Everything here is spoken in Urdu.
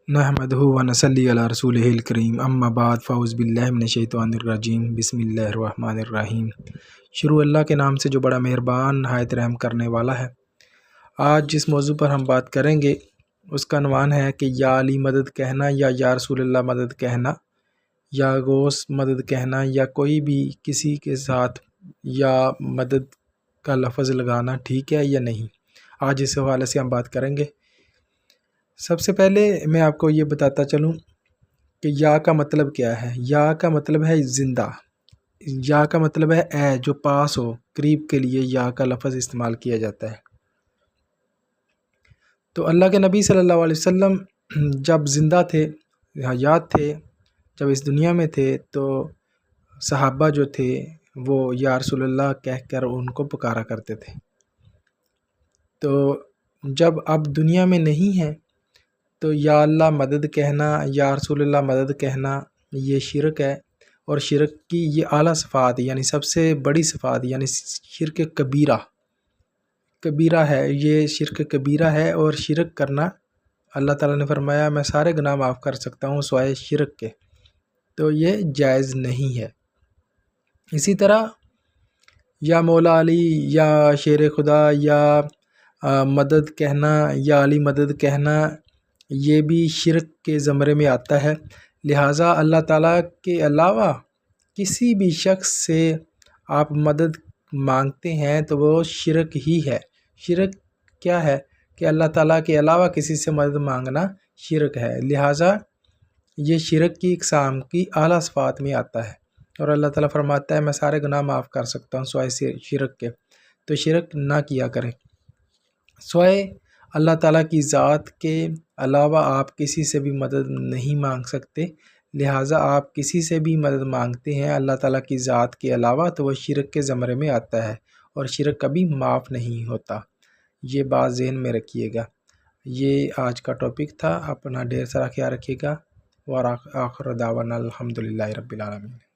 نحمدہ و نصلی علی رسولہ الکریم اما بعد فاعوذ باللہ من الشیطان الرجیم بسم اللہ الرحمن الرحیم۔ شروع اللہ کے نام سے جو بڑا مہربان نہایت رحم کرنے والا ہے۔ آج جس موضوع پر ہم بات کریں گے اس کا عنوان ہے کہ یا علی مدد کہنا یا رسول اللہ مدد کہنا یا غوث مدد کہنا یا کوئی بھی کسی کے ساتھ یا مدد کا لفظ لگانا ٹھیک ہے یا نہیں۔ آج اس حوالے سے ہم بات کریں گے۔ سب سے پہلے میں آپ کو یہ بتاتا چلوں کہ یا کا مطلب کیا ہے۔ یا کا مطلب ہے زندہ، یا کا مطلب ہے اے جو پاس ہو، قریب کے لیے یا کا لفظ استعمال کیا جاتا ہے۔ تو اللہ کے نبی صلی اللہ علیہ وسلم جب زندہ تھے، حیات تھے، جب اس دنیا میں تھے تو صحابہ جو تھے وہ یا رسول اللہ کہہ کر ان کو پکارا کرتے تھے۔ تو جب اب دنیا میں نہیں ہیں تو یا اللہ مدد کہنا یا رسول اللہ مدد کہنا یہ شرک ہے، اور شرک کی یہ اعلیٰ صفات یعنی سب سے بڑی صفات یعنی شرک کبیرہ ہے۔ یہ شرک کبیرہ ہے، اور شرک کرنا اللہ تعالیٰ نے فرمایا میں سارے گناہ معاف کر سکتا ہوں سوائے شرک کے، تو یہ جائز نہیں ہے۔ اسی طرح یا مولا علی یا شیر خدا یا مدد کہنا یا علی مدد کہنا یہ بھی شرک کے زمرے میں آتا ہے۔ لہٰذا اللہ تعالیٰ کے علاوہ کسی بھی شخص سے آپ مدد مانگتے ہیں تو وہ شرک ہی ہے۔ شرک کیا ہے کہ اللہ تعالیٰ کے علاوہ کسی سے مدد مانگنا شرک ہے، لہٰذا یہ شرک کی اقسام کی اعلیٰ صفات میں آتا ہے، اور اللہ تعالیٰ فرماتا ہے میں سارے گناہ معاف کر سکتا ہوں سوائے شرک کے، تو شرک نہ کیا کریں۔ سوائے اللہ تعالیٰ کی ذات کے علاوہ آپ کسی سے بھی مدد نہیں مانگ سکتے، لہٰذا آپ کسی سے بھی مدد مانگتے ہیں اللہ تعالیٰ کی ذات کے علاوہ تو وہ شرک کے زمرے میں آتا ہے، اور شرک کبھی معاف نہیں ہوتا۔ یہ بات ذہن میں رکھیے گا۔ یہ آج کا ٹاپک تھا، اپنا ڈھیر سارا خیال رکھیے گا۔ وآخر دعوانا الحمدللہ رب العالمین۔